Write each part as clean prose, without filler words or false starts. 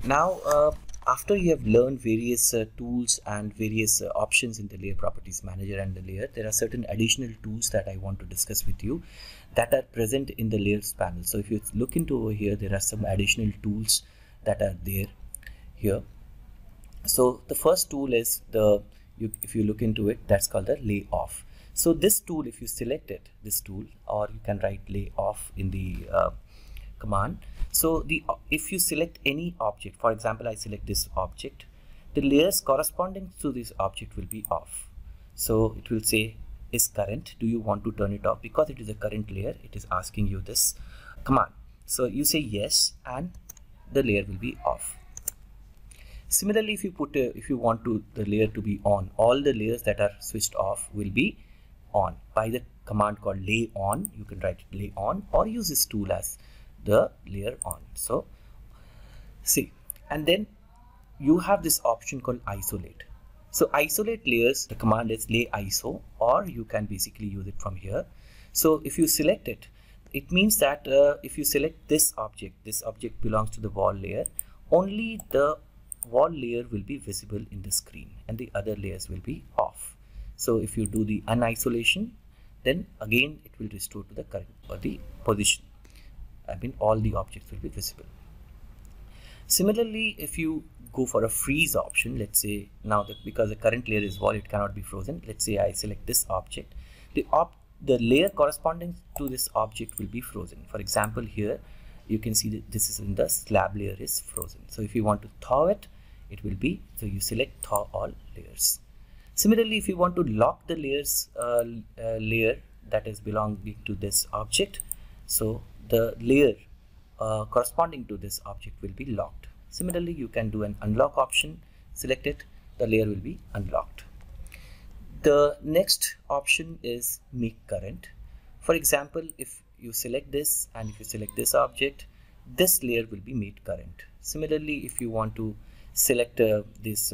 Now, after you have learned various tools and various options in the Layer Properties Manager and the layer, there are certain additional tools that I want to discuss with you that are present in the Layers panel. So if you look into over here, there are some additional tools that are there here. So the first tool is if you look into it, that's called the lay off. So this tool, if you select it, this tool, or you can write lay off in the command. So if you select any object, for example, I select this object, the layers corresponding to this object will be off. So it will say is current. Do you want to turn it off? Because it is a current layer, it is asking you this command. So you say yes, and the layer will be off. Similarly, if you want the layer to be on, all the layers that are switched off will be on by the command called lay on. You can write lay on or use this tool as the layer on. So see, and then you have this option called isolate. So isolate layers, the command is lay iso, or you can basically use it from here. So if you select it, it means that if you select this object belongs to the wall layer, only the wall layer will be visible in the screen and the other layers will be off. So if you do the unisolation, then again it will restore to the current or the position. I mean, all the objects will be visible. Similarly, if you go for a freeze option, let's say now that because the current layer is wall, it cannot be frozen. Let's say I select this object, the layer corresponding to this object will be frozen. For example, here you can see that this is in the slab layer is frozen. So if you want to thaw it, it will be, so you select thaw all layers. Similarly, if you want to lock the layers layer that is belonging to this object, so the layer corresponding to this object will be locked. Similarly, you can do an unlock option, select it, the layer will be unlocked. The next option is make current. For example, if you select this and if you select this object, this layer will be made current. Similarly, if you want to select this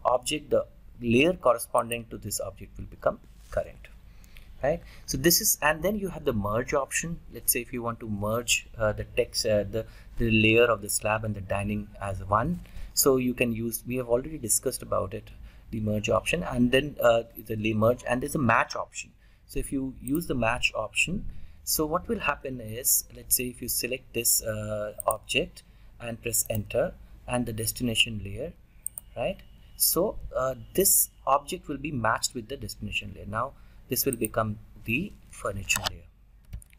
object, the layer corresponding to this object will become current. Right? So this is, and then you have the merge option. Let's say if you want to merge the text, the layer of the slab and the dining as one, so you can use, we have already discussed about it, the merge option, and then the merge, and there's a match option. So if you use the match option, so what will happen is, let's say if you select this object and press enter and the destination layer, right? So this object will be matched with the destination layer. Now this will become the furniture layer,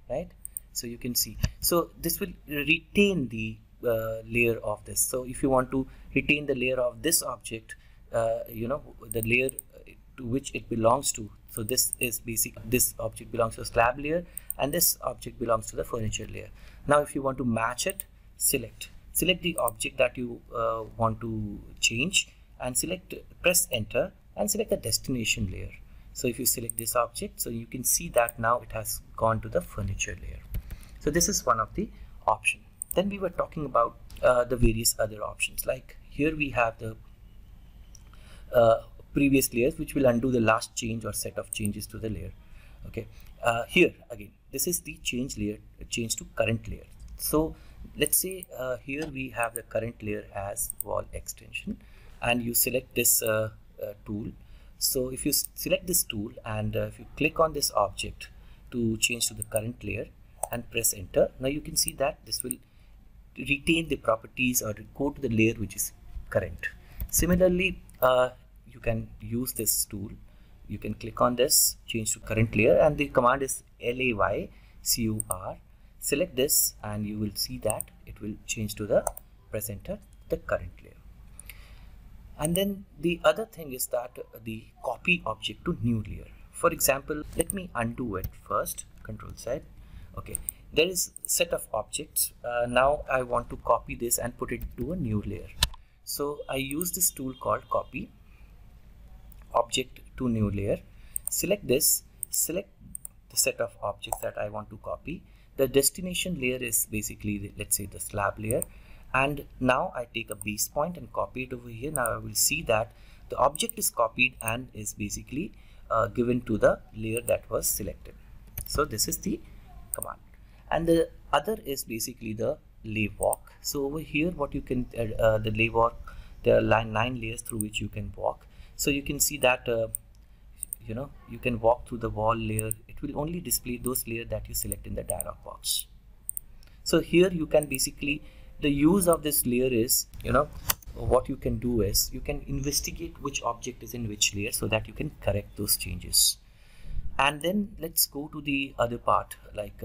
right? So you can see, so this will retain the layer of this. So if you want to retain the layer of this object, you know, the layer to which it belongs to, so this is basic, this object belongs to the slab layer and this object belongs to the furniture layer. Now if you want to match it, select the object that you want to change and press enter and select the destination layer. So if you select this object, so you can see that now it has gone to the furniture layer. So this is one of the options. Then we were talking about the various other options. Like here we have the previous layers, which will undo the last change or set of changes to the layer. Okay. Here again, this is the change layer, change to current layer. So let's say here we have the current layer as wall extension, and you select this tool. So if you select this tool and if you click on this object to change to the current layer and press enter, now you can see that this will retain the properties or go to the layer which is current. Similarly, you can use this tool. You can click on this, change to current layer, and the command is LAYCUR. Select this and you will see that it will change to the press enter, the current layer. And then the other thing is that the copy object to new layer. For example, let me undo it first, Control Z. Okay, there is a set of objects. Now I want to copy this and put it to a new layer. So I use this tool called copy object to new layer. Select this, select the set of objects that I want to copy. The destination layer is basically, let's say, the slab layer. And now I take a base point and copy it over here. Now I will see that the object is copied and is basically given to the layer that was selected. So this is the command. And the other is basically the lay walk. So over here, what you can the layer, there are 9 layers through which you can walk. So you can see that you can walk through the wall layer. It will only display those layers that you select in the dialog box. So here you can basically, the use of this layer is, what you can do is you can investigate which object is in which layer so that you can correct those changes. And then let's go to the other part, like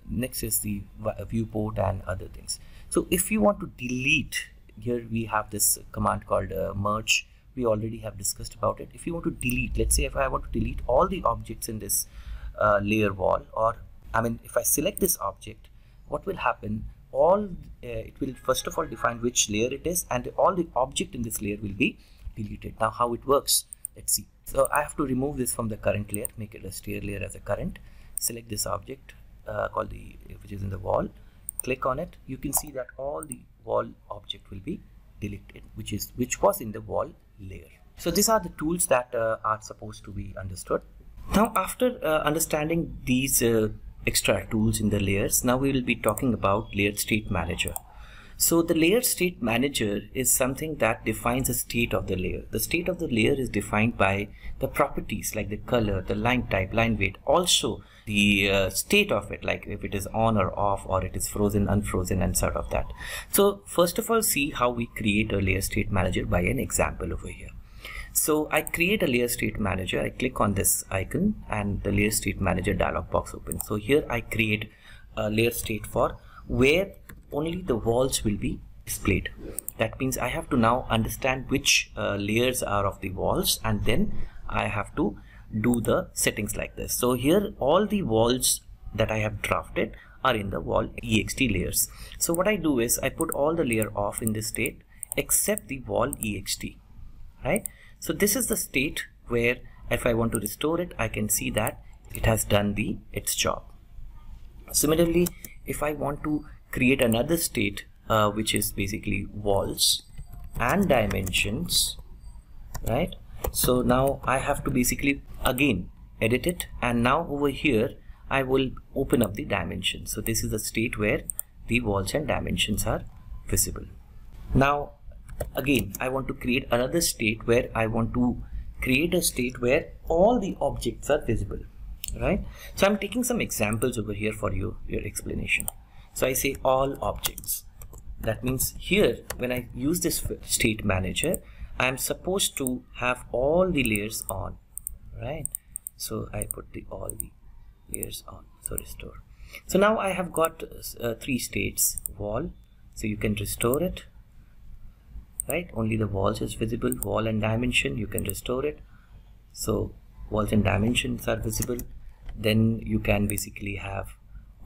next is the viewport and other things. So if you want to delete, here we have this command called merge. We already have discussed about it. If you want to delete, let's say if I want to delete all the objects in this layer wall, or if I select this object, what will happen? It will first of all define which layer it is, and all the object in this layer will be deleted. Now how it works, let's see. So I have to remove this from the current layer, make it a stair layer as a current, select this object called which is in the wall, click on it. You can see that all the wall object will be deleted, which was in the wall layer. So these are the tools that are supposed to be understood. Now after understanding these extra tools in the layers, now we will be talking about layer state manager. So the layer state manager is something that defines the state of the layer. The state of the layer is defined by the properties like the color, the line type, line weight, also the state of it, like if it is on or off, or it is frozen, unfrozen, and sort of that. So first of all, see how we create a layer state manager by an example over here. So I create a layer state manager. I click on this icon and the layer state manager dialog box opens. So here I create a layer state for where only the walls will be displayed. That means I have to now understand which layers are of the walls, and then I have to do the settings like this. So here all the walls that I have drafted are in the wall ext layers. So what I do is I put all the layer off in this state except the wall ext, right? So this is the state where if I want to restore it, I can see that it has done its job. Similarly, if I want to create another state which is basically walls and dimensions, right? So now I have to basically again edit it, and now over here I will open up the dimensions. So this is the state where the walls and dimensions are visible. Now again I want to create another state where I want to create a state where all the objects are visible, right? So I'm taking some examples over here for your explanation. So I say all objects. That means here when I use this state manager, I am supposed to have all the layers on, right? So I put all the layers on. So restore. So now I have got 3 states. Wall, so you can restore it, right? Only the walls is visible. Wall and dimension, you can restore it. So walls and dimensions are visible. Then you can basically have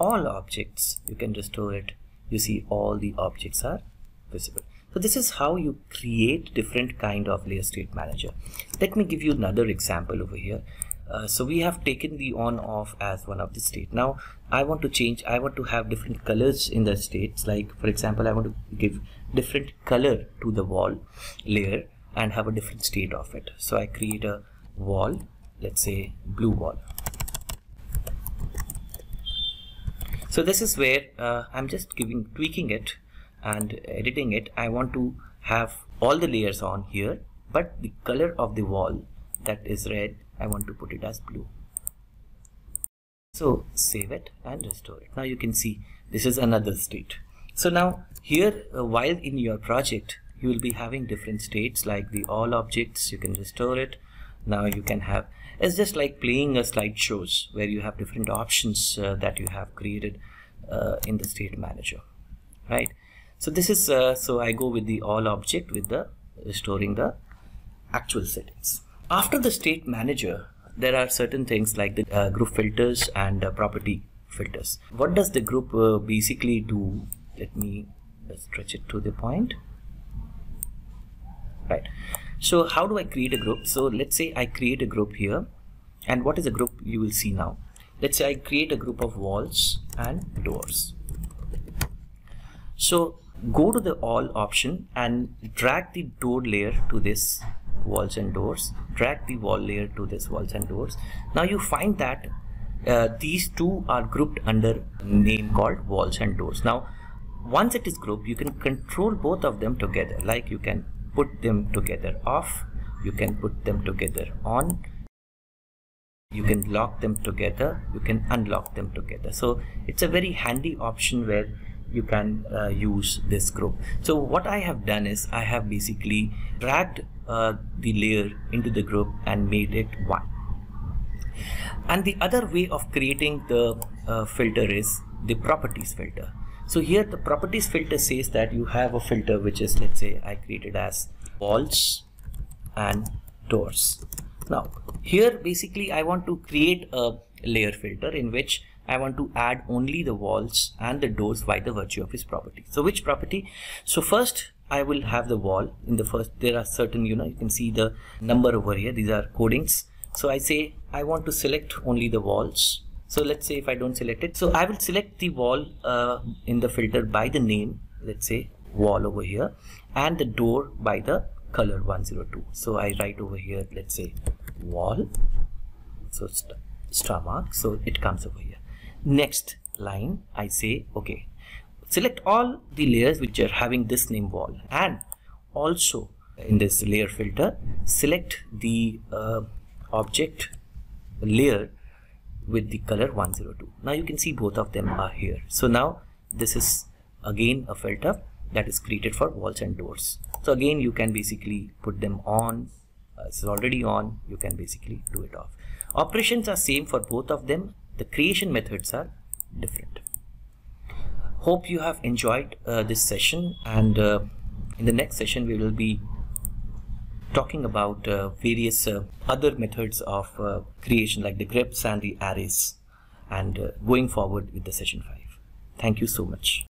all objects, you can restore it. You see all the objects are visible. So this is how you create different kind of layer state manager. Let me give you another example over here. So we have taken the on off as one of the state. Now I want to change, I want to have different colors in the states. Like for example, I want to give different color to the wall layer and have a different state of it. So I create a wall, let's say blue wall. So this is where I'm just tweaking it and editing it. I want to have all the layers on here, but the color of the wall, that is red, I want to put it as blue. So save it and restore it. Now you can see this is another state. So now here while in your project you will be having different states like the all objects, you can restore it. Now you can have, it's just like playing a slideshows where you have different options that you have created in the state manager, right? So this is so I go with the all object with the restoring the actual settings. After the state manager, there are certain things like the group filters and property filters. What does the group basically do? Let me stretch it to the point, right? So how do I create a group? So let's say I create a group here, and what is a group you will see now. Let's say I create a group of walls and doors. So go to the all option and drag the door layer to this walls and doors, drag the wall layer to this walls and doors. Now you find that these two are grouped under a name called walls and doors. Now once it is grouped, you can control both of them together. Like you can put them together off, you can put them together on, you can lock them together, you can unlock them together. So it's a very handy option where you can use this group. So what I have done is I have basically dragged the layer into the group and made it one. And the other way of creating the filter is the properties filter. So here the properties filter says that you have a filter which is, let's say I created as walls and doors. Now here basically I want to create a layer filter in which I want to add only the walls and the doors by the virtue of its property. So which property? So first I will have the wall. In the first there are certain, you can see the number over here, these are codings. So I say I want to select only the walls. So let's say if I don't select it, so I will select the wall in the filter by the name, let's say wall over here, and the door by the color 102. So I write over here, let's say wall, so star mark, so it comes over here. Next line I say okay, select all the layers which are having this name wall, and also in this layer filter select the object layer with the color 102. Now you can see both of them are here. So now this is again a filter that is created for walls and doors. So again you can basically put them on, it's already on, you can basically do it off. Operations are same for both of them, the creation methods are different. Hope you have enjoyed this session, and in the next session we will be talking about various other methods of creation like the grips and the arrays, and going forward with the session 5. Thank you so much.